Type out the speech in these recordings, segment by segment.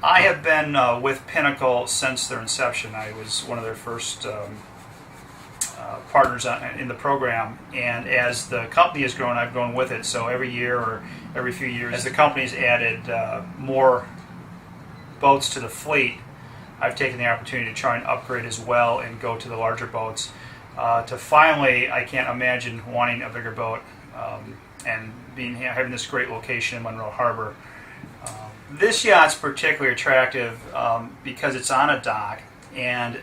I have been with Pinnacle since their inception. I was one of their first partners in the program, and as the company has grown, I've grown with it. So every year or every few years, as the company's added more boats to the fleet, I've taken the opportunity to try and upgrade as well and go to the larger boats. To finally, I can't imagine wanting a bigger boat and having this great location in Monroe Harbor. This yacht's particularly attractive because it's on a dock, and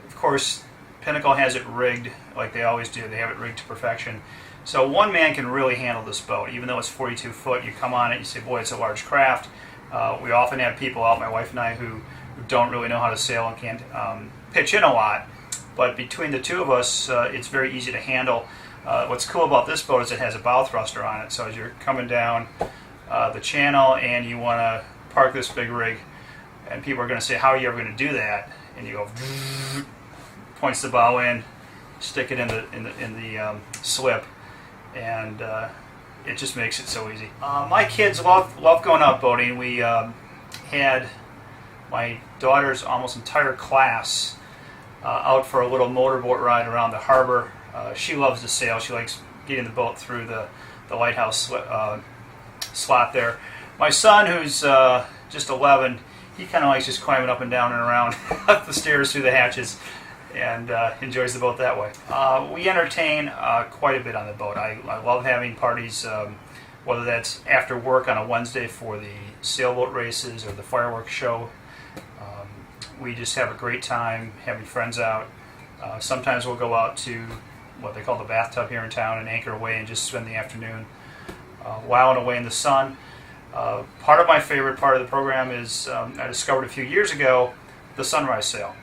of course Pinnacle has it rigged like they always do. They have it rigged to perfection. So one man can really handle this boat. Even though it's 42 foot, you come on it, you say, boy, it's a large craft. We often have people out, my wife and I, who don't really know how to sail and can't pitch in a lot. But between the two of us, it's very easy to handle. What's cool about this boat is it has a bow thruster on it. So as you're coming down the channel and you want to park this big rig, and people are going to say, how are you ever going to do that? And you go, points the bow in, stick it in the slip, and it just makes it so easy. My kids love going out boating. We had my daughter's almost entire class out for a little motorboat ride around the harbor. She loves to sail. She likes getting the boat through the lighthouse slot there. My son, who's just 11, he kind of likes just climbing up and down and around up the stairs through the hatches, and enjoys the boat that way. We entertain quite a bit on the boat. I love having parties, whether that's after work on a Wednesday for the sailboat races or the fireworks show. We just have a great time having friends out. Sometimes we'll go out to what they call the bathtub here in town and anchor away and just spend the afternoon wowing away in the sun. Part of my favorite part of the program is I discovered a few years ago the sunrise sail.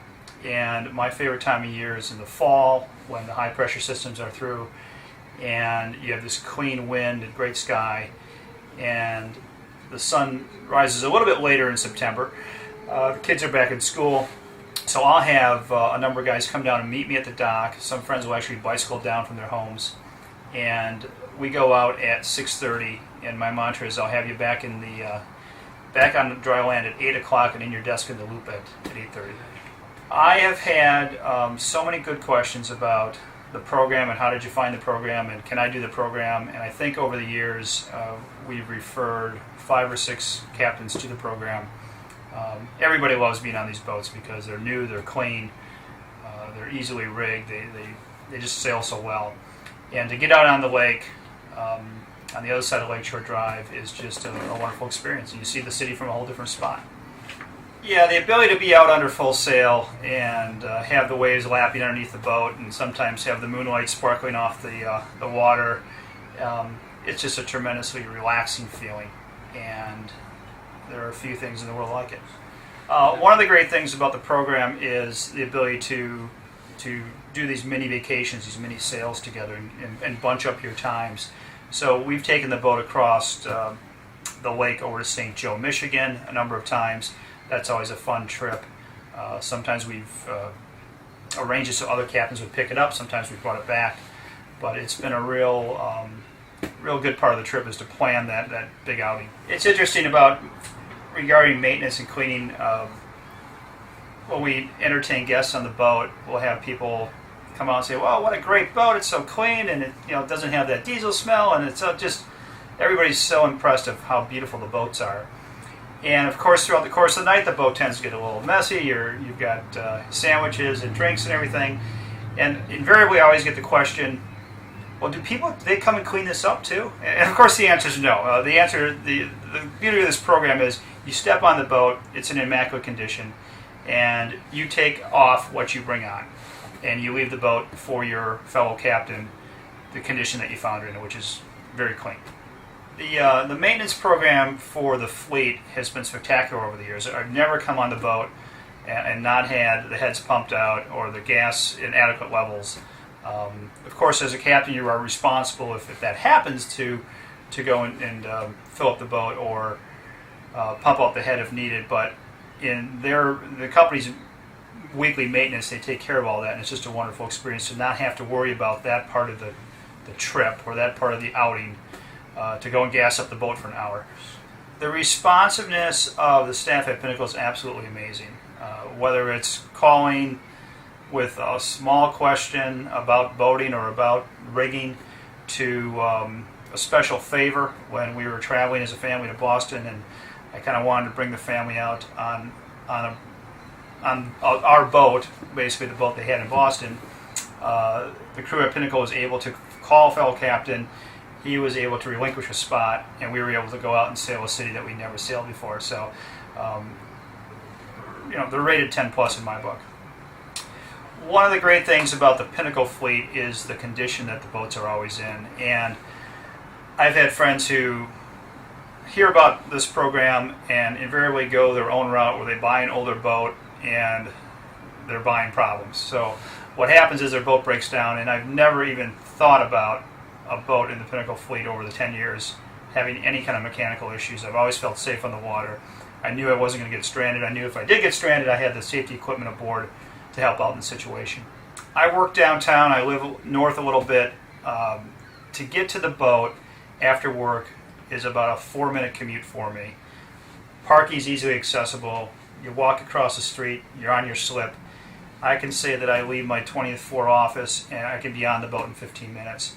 And my favorite time of year is in the fall when the high pressure systems are through and you have this clean wind and great sky, and the sun rises a little bit later in September. The kids are back in school, so I'll have a number of guys come down and meet me at the dock. Some friends will actually bicycle down from their homes, and we go out at 6:30. And my mantra is, I'll have you back in the back on the dry land at 8 o'clock and in your desk in the loop at 8:30. I have had so many good questions about the program and how did you find the program and can I do the program, and I think over the years we've referred 5 or 6 captains to the program. Everybody loves being on these boats because they're new, they're clean, they're easily rigged, they just sail so well. And to get out on the lake on the other side of Lakeshore Drive is just a wonderful experience. You see the city from a whole different spot. Yeah, the ability to be out under full sail and have the waves lapping underneath the boat and sometimes have the moonlight sparkling off the water, it's just a tremendously relaxing feeling, and there are a few things in the world like it. One of the great things about the program is the ability to do these mini vacations, these mini sails together and bunch up your times. So we've taken the boat across the lake over to St. Joe, Michigan a number of times. That's always a fun trip. Sometimes we've arranged it so other captains would pick it up. Sometimes we've brought it back. But it's been a real good part of the trip is to plan that big outing. It's interesting regarding maintenance and cleaning. When we entertain guests on the boat, we'll have people come out and say, "Well, what a great boat! It's so clean, and it doesn't have that diesel smell, and it's just everybody's so impressed of how beautiful the boats are." And of course, throughout the course of the night, the boat tends to get a little messy. You've got sandwiches and drinks and everything, and invariably, I always get the question, "Well, do they come and clean this up too?" And of course, the answer is no. The beauty of this program is you step on the boat; it's in immaculate condition, and you take off what you bring on, and you leave the boat for your fellow captain, the condition that you found it in, which is very clean. The maintenance program for the fleet has been spectacular over the years. I've never come on the boat and not had the heads pumped out or the gas in adequate levels. Of course, as a captain, you are responsible if that happens to go and fill up the boat or pump up the head if needed. But in the company's weekly maintenance, they take care of all that, and it's just a wonderful experience to not have to worry about that part of the trip or that part of the outing, to go and gas up the boat for an hour. The responsiveness of the staff at Pinnacle is absolutely amazing. Whether it's calling with a small question about boating or about rigging, to a special favor when we were traveling as a family to Boston, and I kind of wanted to bring the family out on our boat, basically the boat they had in Boston. The crew at Pinnacle was able to call a fellow captain. He was able to relinquish a spot, and we were able to go out and sail a city that we'd never sailed before. So, they're rated 10 plus in my book. One of the great things about the Pinnacle fleet is the condition that the boats are always in. And I've had friends who hear about this program and invariably go their own route where they buy an older boat and they're buying problems. So what happens is their boat breaks down, and I've never even thought about a boat in the Pinnacle fleet over the 10 years having any kind of mechanical issues. I've always felt safe on the water. I knew I wasn't going to get stranded. I knew if I did get stranded, I had the safety equipment aboard to help out in the situation. I work downtown. I live north a little bit. To get to the boat after work is about a 4-minute commute for me. Parking is easily accessible. You walk across the street, you're on your slip. I can say that I leave my 20th floor office and I can be on the boat in 15 minutes.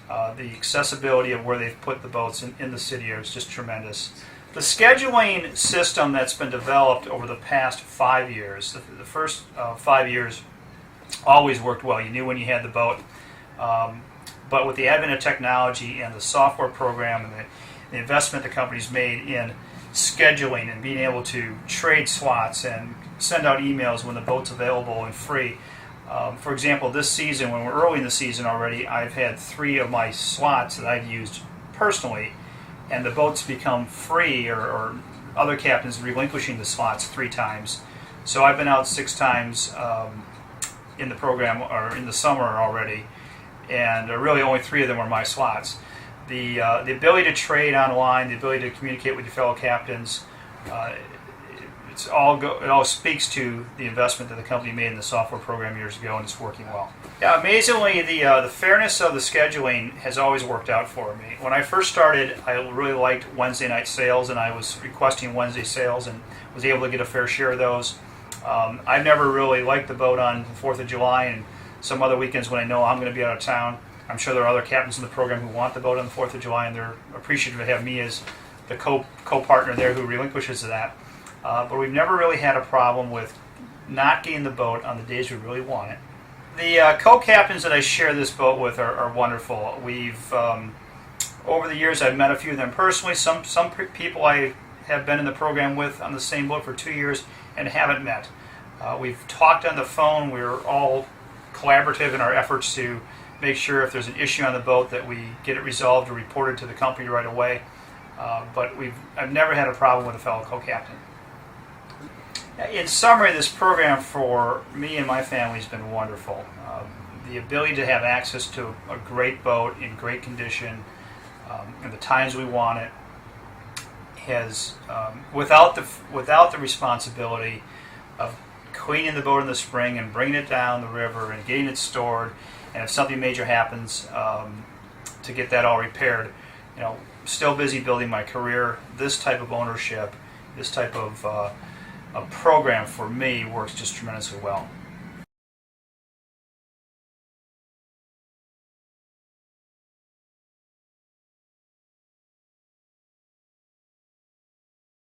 The accessibility of where they've put the boats in the city is just tremendous. The scheduling system that's been developed over the past 5 years, the first 5 years always worked well. You knew when you had the boat. But with the advent of technology and the software program and the investment the company's made in scheduling and being able to trade slots and send out emails when the boat's available and free. For example, this season, when we're early in the season already, I've had 3 of my slots that I've used personally, and the boat's become free, or other captains relinquishing the slots 3 times. So I've been out 6 times in the program, or in the summer already, and really only 3 of them are my slots. The ability to trade online, the ability to communicate with your fellow captains, it all speaks to the investment that the company made in the software program years ago, and it's working well. Yeah, amazingly, the fairness of the scheduling has always worked out for me. When I first started, I really liked Wednesday night sales, and I was requesting Wednesday sales and was able to get a fair share of those. I've never really liked the boat on the 4th of July and some other weekends when I know I'm going to be out of town. I'm sure there are other captains in the program who want the boat on the 4th of July, and they're appreciative to have me as the co-partner there who relinquishes that. But we've never really had a problem with not getting the boat on the days we really want it. The co-captains that I share this boat with are wonderful. We've over the years I've met a few of them personally. Some people I have been in the program with on the same boat for 2 years and haven't met. We've talked on the phone. We're all collaborative in our efforts to make sure if there's an issue on the boat that we get it resolved or reported to the company right away. But I've never had a problem with a fellow co-captain. In summary, this program for me and my family has been wonderful. The ability to have access to a great boat in great condition and the times we want it has, without the responsibility of cleaning the boat in the spring and bringing it down the river and getting it stored, and if something major happens, to get that all repaired. Still busy building my career. This type of ownership, this type of a program for me works just tremendously well.